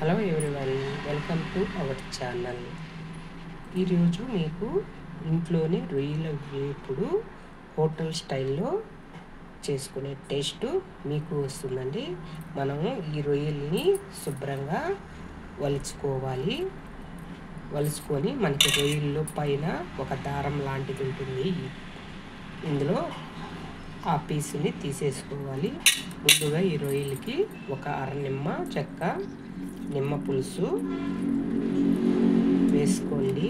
Hello everyone, welcome to our channel. ఈరోజు మీకు ఇంట్లోని రొయ్యల వేపుడు హోటల్ స్టైల్లో చేసుకునే టేస్ట్ మీకు వస్తుందండి. మనము ఈ రొయ్యల్ని శుభ్రంగా వలుచుకొని మనకి రొయ్యల్లో పైన ఒక దారం లాంటిది ఉంటుంది. ఇందులో ఆ పీసుని తీసేసుకోవాలి. ముందుగా ఈ రొయ్యలకి ఒక నిమ్మ పులుసు వేసుకోండి.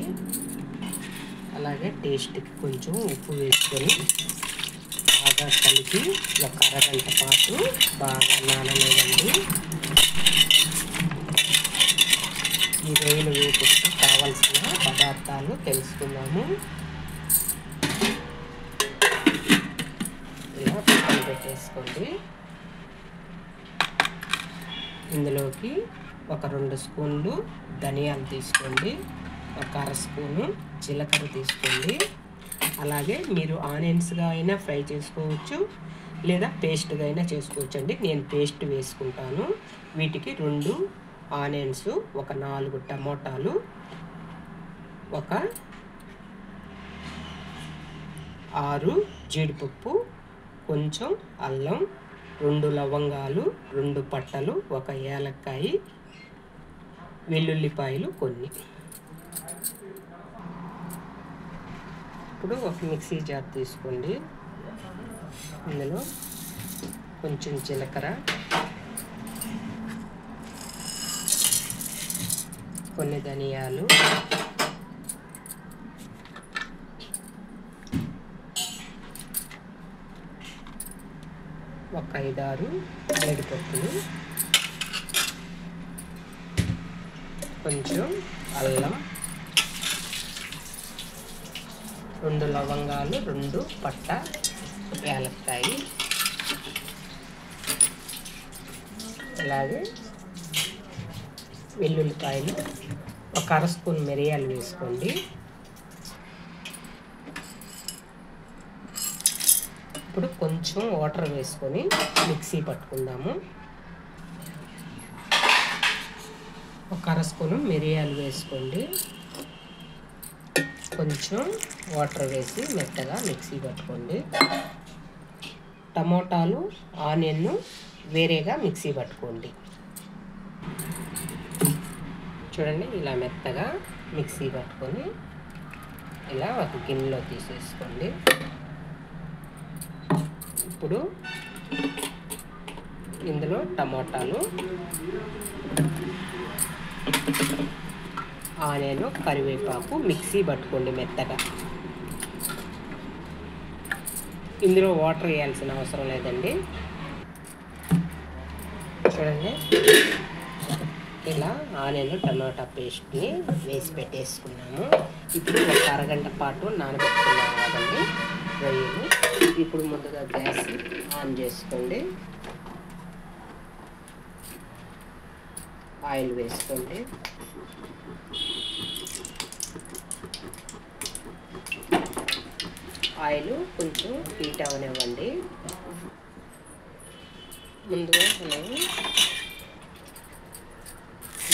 అలాగే టేస్ట్కి కొంచెం ఉప్పు వేసుకొని బాగా కలిపి ఒక అరగంట పాటు బాగా నాననివ్వండి. ఈ రొయ్యల వేపుకి కావాల్సిన పదార్థాలు తెలుసుకుందాము. ఇలా పక్కన పెట్టేసుకోండి. ఇందులోకి ఒక 2 స్పూన్లు ధనియాలు తీసుకోండి, ఒక అర స్పూను జీలకర్ర తీసుకోండి. అలాగే మీరు ఆనియన్స్గా అయినా ఫ్రై చేసుకోవచ్చు, లేదా పేస్ట్గా అయినా చేసుకోవచ్చు అండి. నేను పేస్ట్ వేసుకుంటాను. వీటికి 2 ఆనియన్స్, ఒక 4 టమోటాలు, ఒక 6 జీడిపప్పు, కొంచెం అల్లం, 2 లవంగాలు, 2 పట్టలు, ఒక ఏలక్కాయ, వెల్లుల్లిపాయలు కొన్ని. ఇప్పుడు ఒక మిక్సీ జార్ తీసుకోండి. ఇందులో కొంచెం జీలకర్ర, కొన్ని ధనియాలు, ఒక 5-6 జీడిపప్పులు, కొంచెం అల్లం, 2 లవంగాలు, 2 పట్ట, యాలక్కాయ, అలాగే వెల్లుల్లిపాయలు, ఒక అర స్పూన్ మిరియాలు వేసుకోండి. ఇప్పుడు కొంచెం వాటర్ వేసుకొని మిక్సీ పట్టుకుందాము. ఒక అర స్పూను మిరియాలు వేసుకోండి. కొంచెం వాటర్ వేసి మెత్తగా మిక్సీ పట్టుకోండి. టమోటాలు, ఆనియన్ వేరేగా మిక్సీ పట్టుకోండి. చూడండి, ఇలా మెత్తగా మిక్సీ పట్టుకొని ఇలా ఒక గిన్నెలో తీసేసుకోండి. ఇప్పుడు ఇందులో టమోటాలు, ఆనియన్, కరివేపాకు మిక్సీ పట్టుకోండి మెత్తగా. ఇందులో వాటర్ వేయాల్సిన అవసరం లేదండి. చూడండి, ఇలా ఆనియన్ టమాటా పేస్ట్ని వేసి పెట్టేసుకున్నాము. ఇప్పుడు ఒక అరగంట పాటు నానబెట్టుకున్నాము కదండి రొయ్యలు. ఇప్పుడు ముందుగా గ్యాస్ ఆన్ చేసుకోండి. ఆయిల్ వేసుకోండి. ఆయిల్ కొంచెం హీట్ అవనివ్వండి. ముందుగా మనం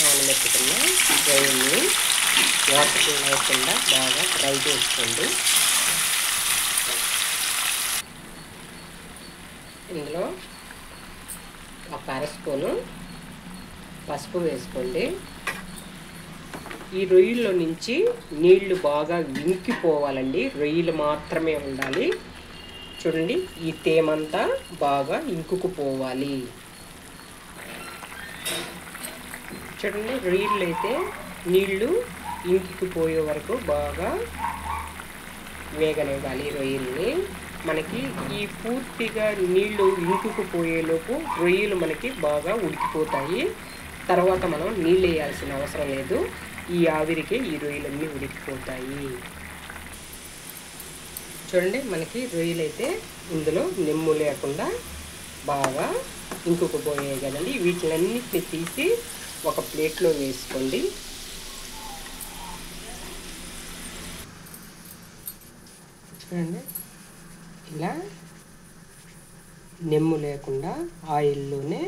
నానబెట్టుకున్న రొయ్యల్ని వాటర్ లేకుండా బాగా ఫ్రై చేసుకోండి. ఇందులో ఒక అర స్పూను పసుపు వేసుకోండి. ఈ రొయ్యల్లో నుంచి నీళ్లు బాగా ఇంకిపోవాలండి. రొయ్యలు మాత్రమే ఉండాలి. చూడండి, ఈ తేమంతా బాగా ఇంకుకుపోవాలి. చూడండి, రొయ్యలు అయితే నీళ్లు ఇంకిపోయే వరకు బాగా వేగనివ్వాలి రొయ్యల్ని. మనకి ఈ పూర్తిగా నీళ్లు ఇంకుకుపోయేలోపు రొయ్యలు మనకి బాగా ఉడికిపోతాయి. తర్వాత మనం నీళ్ళు వేయాల్సిన అవసరం లేదు. ఈ ఆవిరికి ఈ రొయ్యలన్నీ ఉడికిపోతాయి. చూడండి, మనకి రొయ్యలు అయితే ఇందులో నిమ్ము లేకుండా బాగా ఇంకుకుపోయాయి కదండి. వీటిలన్నిటిని తీసి ఒక ప్లేట్లో వేసుకోండి. చూడండి, ఇలా నిమ్ము లేకుండా ఆయిల్లోనే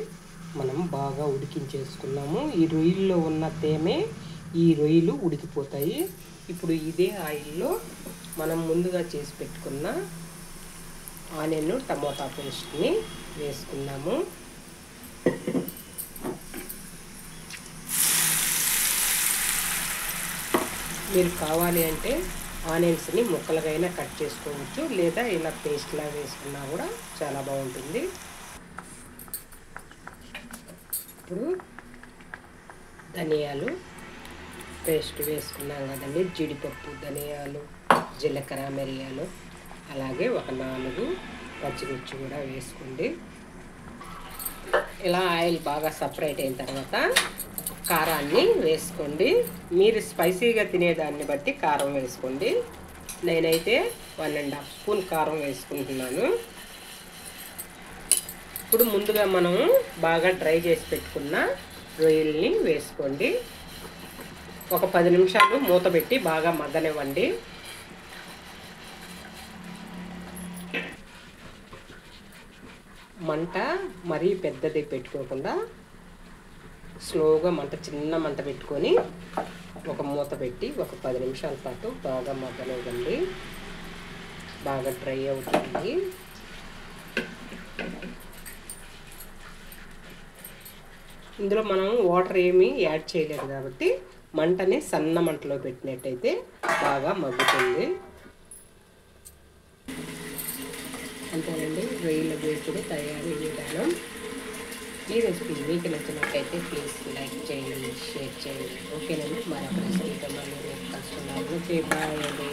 మనం బాగా ఉడికించేసుకున్నాము. ఈ రొయ్యల్లో ఉన్న తేమే ఈ రొయ్యలు ఉడికిపోతాయి. ఇప్పుడు ఇదే ఆయిల్లో మనం ముందుగా చేసి పెట్టుకున్న ఆనియన్ టమోటా పేస్ట్ని వేసుకున్నాము. మీరు కావాలి అంటే ఆనియన్స్ని ముక్కలుగైనా కట్ చేసుకోవచ్చు, లేదా ఇలా పేస్ట్లా వేసుకున్నా కూడా చాలా బాగుంటుంది. ఇప్పుడు ధనియాలు పేస్ట్ వేసుకున్నాం కదండి, జీడిపప్పు, ధనియాలు, జీలకర్ర, మిరియాలు, అలాగే ఒక 4 పచ్చిమిర్చి కూడా వేసుకోండి. ఇలా ఆయిల్ బాగా సపరేట్ అయిన తర్వాత కారాన్ని వేసుకోండి. మీరు స్పైసీగా తినేదాన్ని బట్టి కారం వేసుకోండి. నేనైతే 1.5 స్పూన్ కారం వేసుకుంటున్నాను. ఇప్పుడు ముందుగా మనం బాగా డ్రై చేసి పెట్టుకున్న రొయ్యల్ని వేసుకోండి. ఒక 10 నిమిషాలు మూత పెట్టి బాగా మగ్గనివ్వండి. మంట మరీ పెద్దది పెట్టుకోకుండా స్లోగా చిన్న మంట పెట్టుకొని ఒక మూత పెట్టి ఒక 10 నిమిషాల పాటు బాగా మగ్గనివ్వండి. బాగా డ్రై అవుతుంది. ఇందులో మనం వాటర్ ఏమీ యాడ్ చేయలేదు కాబట్టి మంటని సన్న మంటలో పెట్టినట్టయితే బాగా మగ్గుతుంది. అంతేనండి, రొయ్యల వేపుడు తయారీ విధానం. ఈ రెసిపీ మీకు నచ్చినట్లయితే ప్లీజ్ లైక్ చేయండి, షేర్ చేయండి. ఓకేనండి, మరొక రెసిపీతో మళ్ళీ రేపు కలుసుకున్నాము. ఓకే, బాయ్ అండి.